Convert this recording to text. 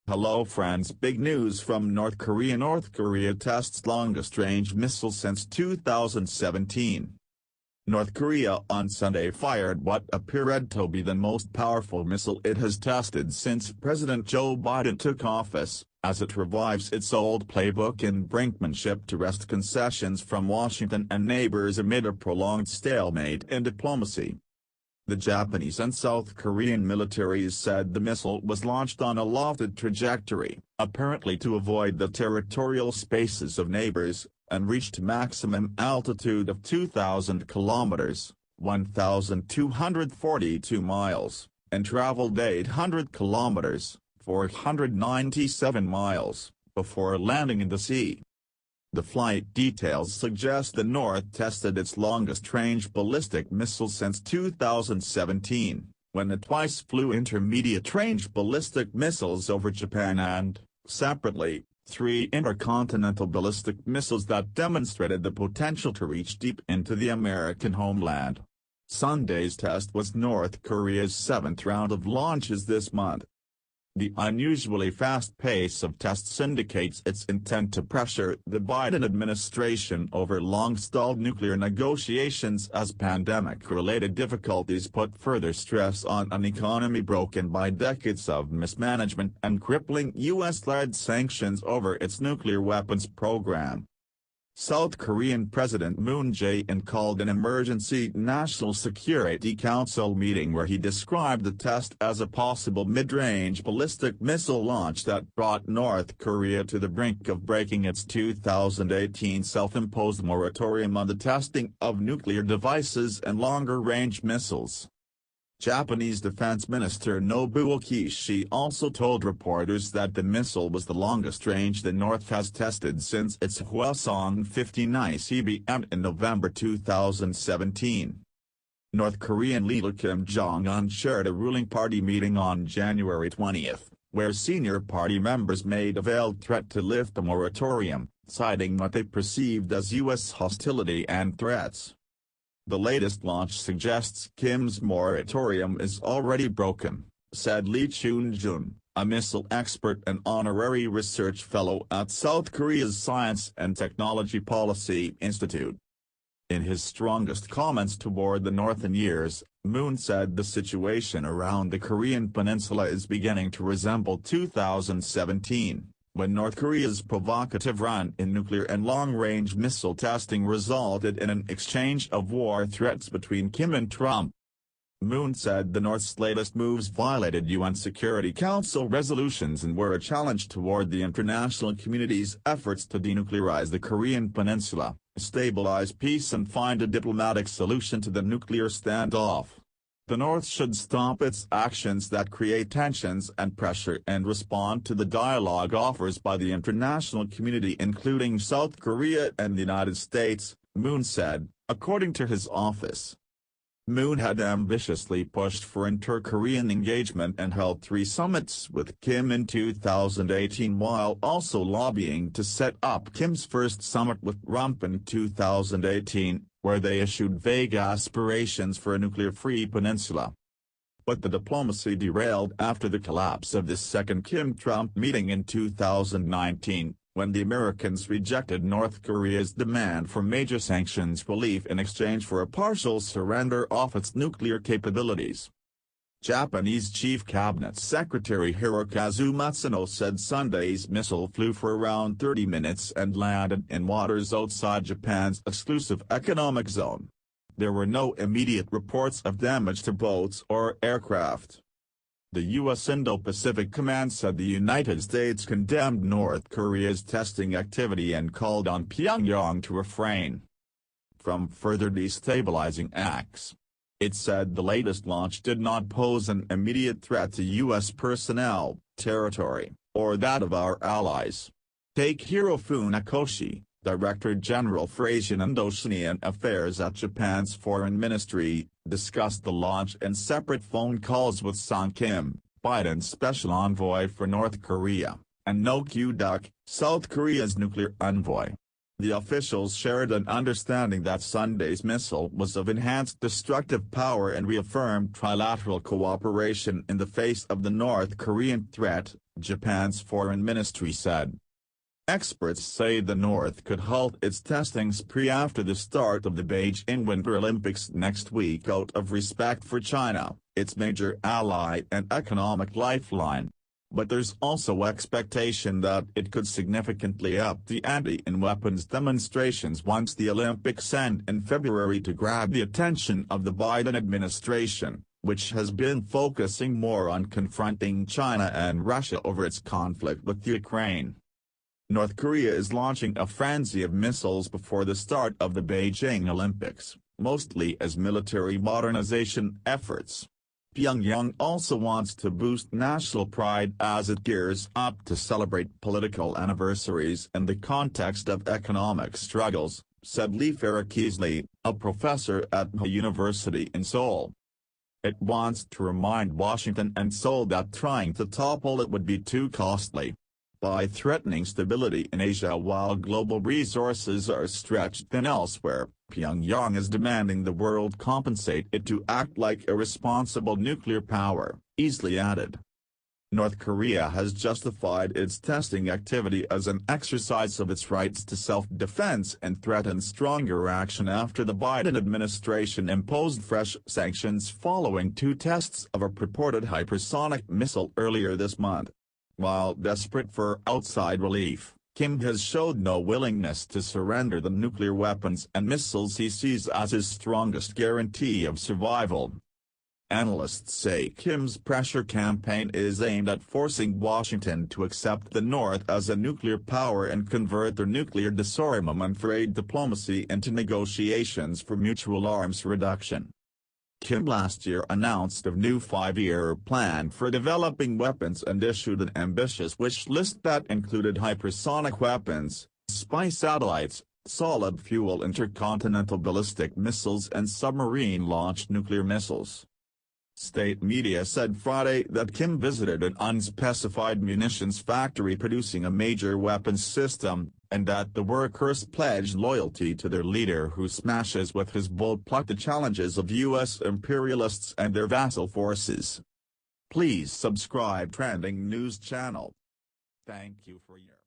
Hello friends, big news from North Korea. North Korea tests longest-range missile since 2017. North Korea on Sunday fired what appeared to be the most powerful missile it has tested since President Joe Biden took office, as it revives its old playbook in brinkmanship to wrest concessions from Washington and neighbors amid a prolonged stalemate in diplomacy. The Japanese and South Korean militaries said the missile was launched on a lofted trajectory, apparently to avoid the territorial spaces of neighbors, and reached maximum altitude of 2,000 kilometers, 1,242 miles, and traveled 800 kilometers, 497 miles, before landing in the sea. The flight details suggest the North tested its longest-range ballistic missile since 2017, when it twice flew intermediate-range ballistic missiles over Japan and, separately, 3 intercontinental ballistic missiles that demonstrated the potential to reach deep into the American homeland. Sunday's test was North Korea's 7th round of launches this month. The unusually fast pace of tests indicates its intent to pressure the Biden administration over long-stalled nuclear negotiations as pandemic-related difficulties put further stress on an economy broken by decades of mismanagement and crippling U.S.-led sanctions over its nuclear weapons program. South Korean President Moon Jae-in called an emergency National Security Council meeting where he described the test as a possible mid-range ballistic missile launch that brought North Korea to the brink of breaking its 2018 self-imposed moratorium on the testing of nuclear devices and longer-range missiles. Japanese Defense Minister Nobuo Kishi also told reporters that the missile was the longest range the North has tested since its Hwasong-50 ICBM in November 2017. North Korean leader Kim Jong-un chaired a ruling party meeting on January 20, where senior party members made a veiled threat to lift the moratorium, citing what they perceived as U.S. hostility and threats. The latest launch suggests Kim's moratorium is already broken, said Lee Chun-jun, a missile expert and honorary research fellow at South Korea's Science and Technology Policy Institute. In his strongest comments toward the North in years, Moon said the situation around the Korean peninsula is beginning to resemble 2017. When North Korea's provocative run in nuclear and long-range missile testing resulted in an exchange of war threats between Kim and Trump. Moon said the North's latest moves violated UN Security Council resolutions and were a challenge toward the international community's efforts to denuclearize the Korean peninsula, stabilize peace and find a diplomatic solution to the nuclear standoff. The North should stop its actions that create tensions and pressure and respond to the dialogue offers by the international community including South Korea and the United States, Moon said, according to his office. Moon had ambitiously pushed for inter-Korean engagement and held 3 summits with Kim in 2018 while also lobbying to set up Kim's first summit with Trump in 2018, where they issued vague aspirations for a nuclear-free peninsula. But the diplomacy derailed after the collapse of the second Kim-Trump meeting in 2019, when the Americans rejected North Korea's demand for major sanctions relief in exchange for a partial surrender of its nuclear capabilities. Japanese Chief Cabinet Secretary Hirokazu Matsuno said Sunday's missile flew for around 30 minutes and landed in waters outside Japan's exclusive economic zone. There were no immediate reports of damage to boats or aircraft. The U.S. Indo-Pacific Command said the United States condemned North Korea's testing activity and called on Pyongyang to refrain from further destabilizing acts. It said the latest launch did not pose an immediate threat to U.S. personnel, territory, or that of our allies. Takehiro Funakoshi, Director General for Asian and Oceanian Affairs at Japan's Foreign Ministry, discussed the launch in separate phone calls with Son Kim, Biden's special envoy for North Korea, and No Kyu-duk, South Korea's nuclear envoy. The officials shared an understanding that Sunday's missile was of enhanced destructive power and reaffirmed trilateral cooperation in the face of the North Korean threat, Japan's foreign ministry said. Experts say the North could halt its testing spree after the start of the Beijing Winter Olympics next week out of respect for China, its major ally and economic lifeline. But there's also expectation that it could significantly up the ante in weapons demonstrations once the Olympics end in February to grab the attention of the Biden administration, which has been focusing more on confronting China and Russia over its conflict with Ukraine. North Korea is launching a frenzy of missiles before the start of the Beijing Olympics, mostly as military modernization efforts. Pyongyang also wants to boost national pride as it gears up to celebrate political anniversaries in the context of economic struggles, said Lee Farrakizli, a professor at the University in Seoul. It wants to remind Washington and Seoul that trying to topple it would be too costly. By threatening stability in Asia while global resources are stretched thin elsewhere, Pyongyang is demanding the world compensate it to act like a responsible nuclear power, Easley added. North Korea has justified its testing activity as an exercise of its rights to self-defense and threatened stronger action after the Biden administration imposed fresh sanctions following 2 tests of a purported hypersonic missile earlier this month. While desperate for outside relief, Kim has showed no willingness to surrender the nuclear weapons and missiles he sees as his strongest guarantee of survival. Analysts say Kim's pressure campaign is aimed at forcing Washington to accept the North as a nuclear power and convert their nuclear disarmament trade diplomacy into negotiations for mutual arms reduction. Kim last year announced a new 5-year plan for developing weapons and issued an ambitious wish list that included hypersonic weapons, spy satellites, solid-fuel intercontinental ballistic missiles and submarine-launched nuclear missiles. State media said Friday that Kim visited an unspecified munitions factory producing a major weapons system, and that the workers pledged loyalty to their leader who smashes with his bold pluck the challenges of U.S. imperialists and their vassal forces. Please subscribe Trending News Channel. Thank you for your